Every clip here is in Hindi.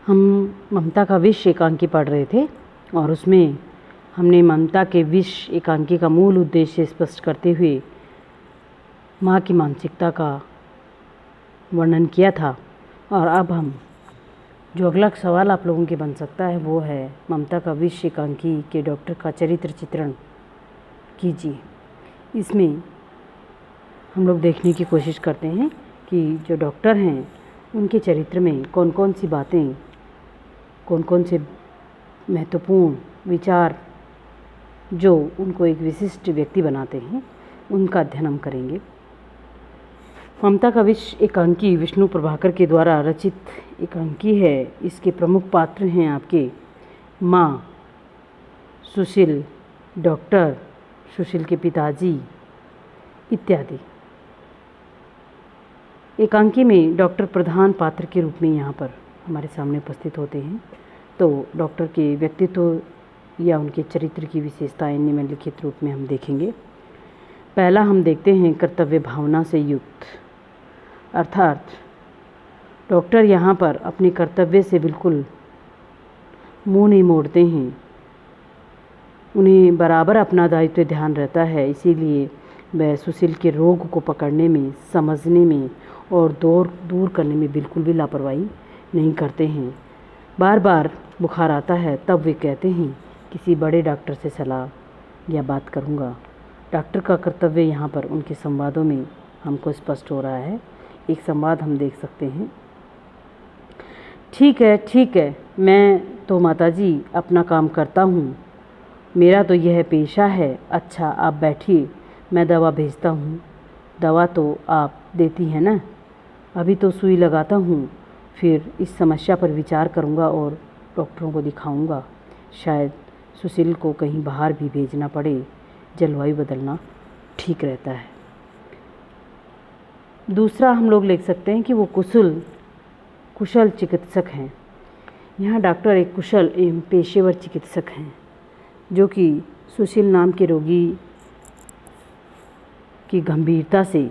हम ममता का विष एकांकी पढ़ रहे थे और उसमें हमने ममता के विष एकांकी का मूल उद्देश्य स्पष्ट करते हुए माँ की मानसिकता का वर्णन किया था। और अब हम जो अगला सवाल आप लोगों के बन सकता है वो है ममता का विष एकांकी के डॉक्टर का चरित्र चित्रण कीजिए। इसमें हम लोग देखने की कोशिश करते हैं कि जो डॉक्टर हैं उनके चरित्र में कौन कौन सी बातें, कौन कौन से महत्वपूर्ण विचार जो उनको एक विशिष्ट व्यक्ति बनाते हैं, उनका अध्ययन हम करेंगे। ममता का विष एकांकी विष्णु प्रभाकर के द्वारा रचित एकांकी है। इसके प्रमुख पात्र हैं आपके माँ, सुशील, डॉक्टर, सुशील के पिताजी इत्यादि। एकांकी में डॉक्टर प्रधान पात्र के रूप में यहाँ पर हमारे सामने उपस्थित होते हैं। तो डॉक्टर के व्यक्तित्व या उनके चरित्र की विशेषताएं निम्नलिखित रूप में हम देखेंगे। पहला हम देखते हैं कर्तव्य भावना से युक्त, अर्थात डॉक्टर यहाँ पर अपने कर्तव्य से बिल्कुल मुंह नहीं मोड़ते हैं। उन्हें बराबर अपना दायित्व ध्यान रहता है, इसीलिए वह सुशील के रोग को पकड़ने में, समझने में और दूर करने में बिल्कुल भी लापरवाही नहीं करते हैं। बार बार बुखार आता है तब वे कहते हैं किसी बड़े डॉक्टर से सलाह या बात करूँगा। डॉक्टर का कर्तव्य यहाँ पर उनके संवादों में हमको स्पष्ट हो रहा है। एक संवाद हम देख सकते हैं। ठीक है, मैं तो माताजी अपना काम करता हूँ, मेरा तो यह पेशा है। अच्छा आप बैठिए, मैं दवा भेजता हूँ। दवा तो आप देती हैं ना? अभी तो सुई लगाता हूँ, फिर इस समस्या पर विचार करूँगा और डॉक्टरों को दिखाऊँगा। शायद सुशील को कहीं बाहर भी भेजना पड़े, जलवायु बदलना ठीक रहता है। दूसरा हम लोग लिख सकते हैं कि वो कुशल चिकित्सक हैं। यहाँ डॉक्टर एक कुशल एवं पेशेवर चिकित्सक हैं जो कि सुशील नाम के रोगी की गंभीरता से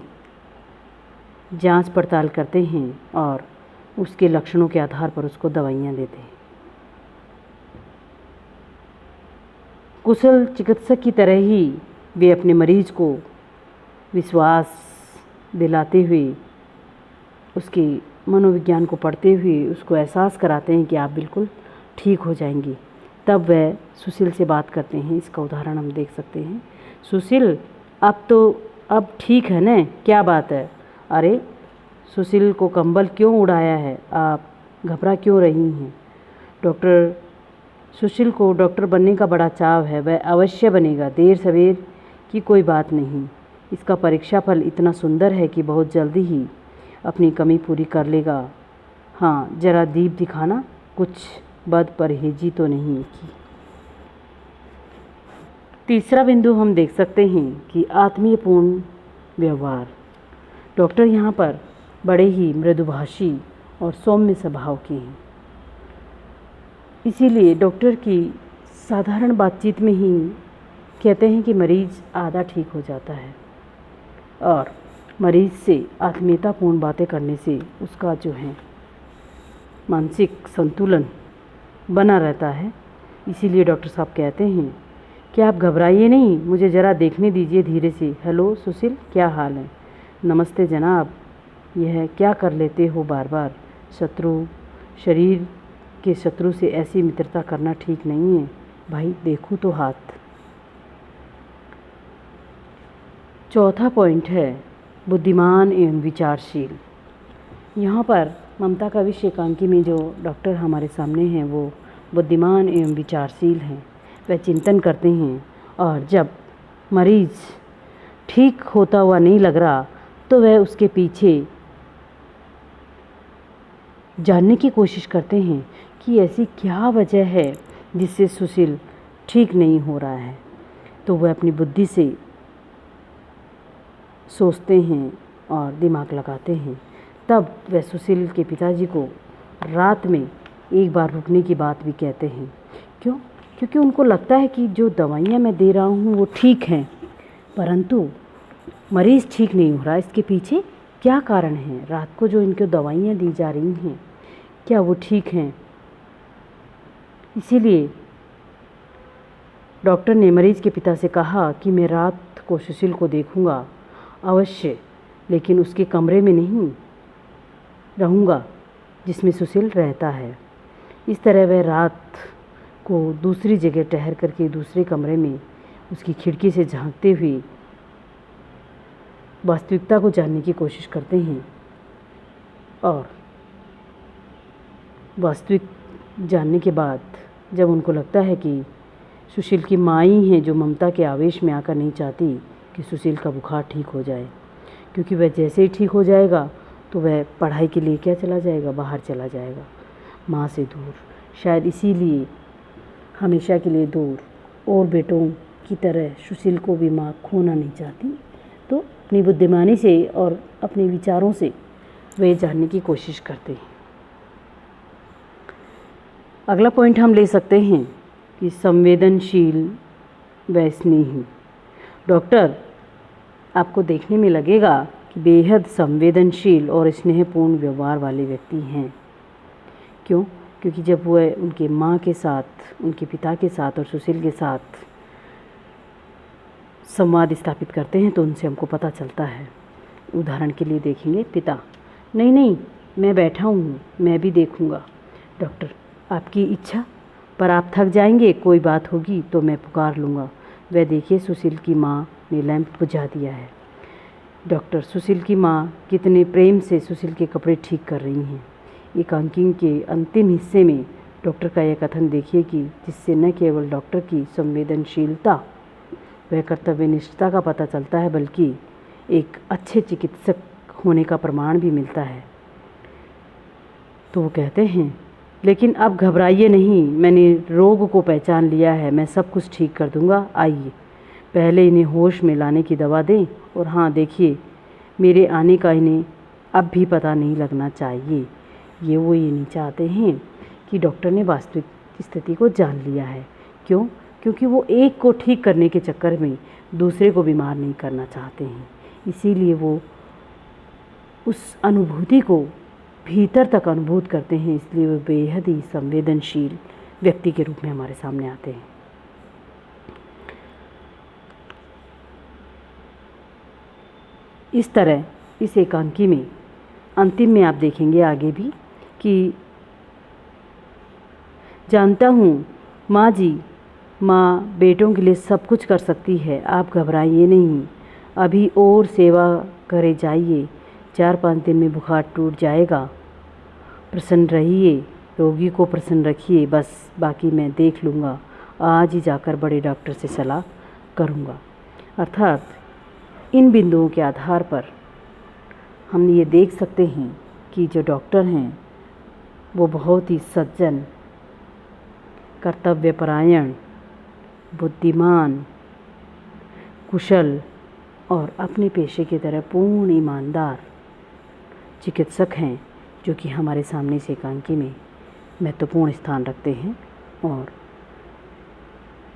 जांच पड़ताल करते हैं और उसके लक्षणों के आधार पर उसको दवाइयाँ देते हैं। कुशल चिकित्सक की तरह ही वे अपने मरीज को विश्वास दिलाते हुए, उसके मनोविज्ञान को पढ़ते हुए उसको एहसास कराते हैं कि आप बिल्कुल ठीक हो जाएंगी। तब वह सुशील से बात करते हैं। इसका उदाहरण हम देख सकते हैं। सुशील, अब ठीक है न? क्या बात है? अरे सुशील को कंबल क्यों उड़ाया है? आप घबरा क्यों रही हैं? डॉक्टर, सुशील को डॉक्टर बनने का बड़ा चाव है, वह अवश्य बनेगा, देर सवेर की कोई बात नहीं। इसका परीक्षा फल इतना सुंदर है कि बहुत जल्दी ही अपनी कमी पूरी कर लेगा। हाँ, जरा दीप दिखाना, कुछ बद परहेजी तो नहीं की। तीसरा बिंदु हम देख सकते हैं कि आत्मीयपूर्ण व्यवहार। डॉक्टर यहाँ पर बड़े ही मृदुभाषी और सौम्य स्वभाव के हैं, इसीलिए डॉक्टर की साधारण बातचीत में ही कहते हैं कि मरीज आधा ठीक हो जाता है और मरीज से आत्मीयतापूर्ण बातें करने से उसका जो है मानसिक संतुलन बना रहता है। इसीलिए डॉक्टर साहब कहते हैं कि आप घबराइए नहीं, मुझे ज़रा देखने दीजिए धीरे से। हेलो सुशील, क्या हाल है? नमस्ते जनाब, यह क्या कर लेते हो बार बार? शरीर के शत्रु से ऐसी मित्रता करना ठीक नहीं है भाई, देखूँ तो हाथ। चौथा पॉइंट है बुद्धिमान एवं विचारशील। यहाँ पर ममता का विष एकांकी में जो डॉक्टर हमारे सामने हैं वो बुद्धिमान एवं विचारशील हैं। वह चिंतन करते हैं और जब मरीज ठीक होता हुआ नहीं लग रहा तो वह उसके पीछे जानने की कोशिश करते हैं कि ऐसी क्या वजह है जिससे सुशील ठीक नहीं हो रहा है। तो वह अपनी बुद्धि से सोचते हैं और दिमाग लगाते हैं। तब वह सुशील के पिताजी को रात में एक बार रुकने की बात भी कहते हैं। क्यों? क्योंकि उनको लगता है कि जो दवाइयाँ मैं दे रहा हूँ वो ठीक हैं, परंतु मरीज़ ठीक नहीं हो रहा। इसके पीछे क्या कारण है? रात को जो इनको दवाइयाँ दी जा रही हैं क्या वो ठीक हैं? इसीलिए डॉक्टर ने मरीज के पिता से कहा कि मैं रात को सुशील को देखूंगा अवश्य, लेकिन उसके कमरे में नहीं रहूंगा जिसमें सुशील रहता है। इस तरह वह रात को दूसरी जगह ठहर करके दूसरे कमरे में उसकी खिड़की से झांकते हुए वास्तविकता को जानने की कोशिश करते हैं और वास्तविक जानने के बाद जब उनको लगता है कि सुशील की माँ ही हैं जो ममता के आवेश में आकर नहीं चाहती कि सुशील का बुखार ठीक हो जाए, क्योंकि वह जैसे ही ठीक हो जाएगा तो वह पढ़ाई के लिए क्या चला जाएगा, बाहर चला जाएगा, माँ से दूर। शायद इसीलिए हमेशा के लिए दूर, और बेटों की तरह सुशील को भी माँ खोना नहीं चाहती, तो अपनी बुद्धिमानी से और अपने विचारों से वे जानने की कोशिश करते हैं। अगला पॉइंट हम ले सकते हैं कि संवेदनशील व स्नेही। डॉक्टर आपको देखने में लगेगा कि बेहद संवेदनशील और स्नेहपूर्ण व्यवहार वाले व्यक्ति हैं। क्यों? क्योंकि जब वह उनके माँ के साथ, उनके पिता के साथ और सुशील के साथ संवाद स्थापित करते हैं तो उनसे हमको पता चलता है। उदाहरण के लिए देखेंगे, पिता, नहीं मैं बैठा हूँ, मैं भी देखूँगा। डॉक्टर, आपकी इच्छा, पर आप थक जाएंगे, कोई बात होगी तो मैं पुकार लूँगा। वह देखिए सुशील की माँ ने लैंप बुझा दिया है। डॉक्टर, सुशील की माँ कितने प्रेम से सुशील के कपड़े ठीक कर रही हैं। एकांकी के अंतिम हिस्से में डॉक्टर का यह कथन देखिए कि जिससे न केवल डॉक्टर की संवेदनशीलता व कर्तव्यनिष्ठता का पता चलता है, बल्कि एक अच्छे चिकित्सक होने का प्रमाण भी मिलता है। तो वो कहते हैं, लेकिन अब घबराइए नहीं, मैंने रोग को पहचान लिया है, मैं सब कुछ ठीक कर दूंगा। आइए पहले इन्हें होश में लाने की दवा दें, और हाँ देखिए, मेरे आने का इन्हें अब भी पता नहीं लगना चाहिए। वो ये नहीं चाहते हैं कि डॉक्टर ने वास्तविक स्थिति को जान लिया है। क्यों? क्योंकि वो एक को ठीक करने के चक्कर में दूसरे को बीमार नहीं करना चाहते हैं। इसीलिए वो उस अनुभूति को भीतर तक अनुभूत करते हैं, इसलिए वो बेहद ही संवेदनशील व्यक्ति के रूप में हमारे सामने आते हैं। इस तरह इस एकांकी में अंतिम में आप देखेंगे आगे भी कि जानता हूँ माँ जी, माँ बेटों के लिए सब कुछ कर सकती है, आप घबराइए नहीं, अभी और सेवा करे जाइए, 4-5 दिन में बुखार टूट जाएगा, प्रसन्न रहिए, रोगी को प्रसन्न रखिए, बस बाकी मैं देख लूँगा, आज ही जाकर बड़े डॉक्टर से सलाह करूँगा। अर्थात इन बिंदुओं के आधार पर हम ये देख सकते हैं कि जो डॉक्टर हैं वो बहुत ही सज्जन, कर्तव्यपरायण, बुद्धिमान, कुशल और अपने पेशे की तरह पूर्ण ईमानदार चिकित्सक हैं, जो कि हमारे सामने इस एकांकी में महत्वपूर्ण स्थान रखते हैं। और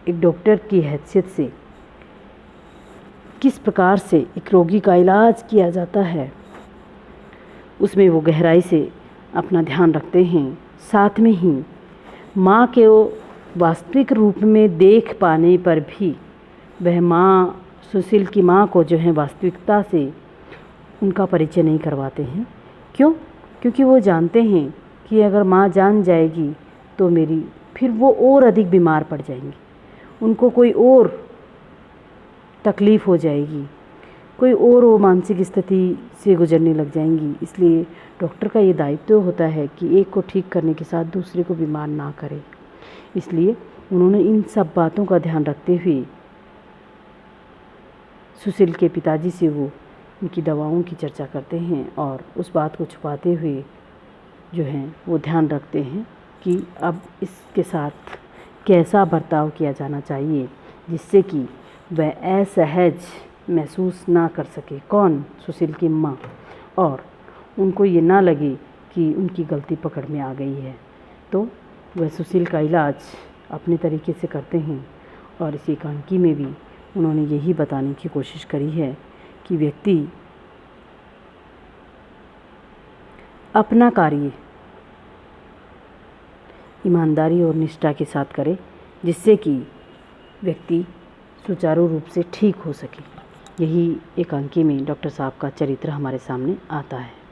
एक डॉक्टर की हैसियत से किस प्रकार से एक रोगी का इलाज किया जाता है, उसमें वो गहराई से अपना ध्यान रखते हैं। साथ में ही माँ के वास्तविक रूप में देख पाने पर भी वह माँ, सुशील की माँ को जो है वास्तविकता से उनका परिचय नहीं करवाते हैं। क्यों? क्योंकि वो जानते हैं कि अगर माँ जान जाएगी तो फिर वो और अधिक बीमार पड़ जाएंगी, उनको कोई और तकलीफ़ हो जाएगी, कोई और वो मानसिक स्थिति से गुजरने लग जाएंगी। इसलिए डॉक्टर का ये दायित्व होता है कि एक को ठीक करने के साथ दूसरे को बीमार ना करे। इसलिए उन्होंने इन सब बातों का ध्यान रखते हुए सुशील के पिताजी से वो उनकी दवाओं की चर्चा करते हैं और उस बात को छुपाते हुए जो है वो ध्यान रखते हैं कि अब इसके साथ कैसा बर्ताव किया जाना चाहिए जिससे कि वह असहज महसूस ना कर सके। कौन? सुशील की माँ। और उनको ये ना लगे कि उनकी गलती पकड़ में आ गई है, तो वह सुशील का इलाज अपने तरीके से करते हैं। और इस एकांकी में भी उन्होंने यही बताने की कोशिश करी है कि व्यक्ति अपना कार्य ईमानदारी और निष्ठा के साथ करे, जिससे कि व्यक्ति सुचारू रूप से ठीक हो सके। यही एकांकी में डॉक्टर साहब का चरित्र हमारे सामने आता है।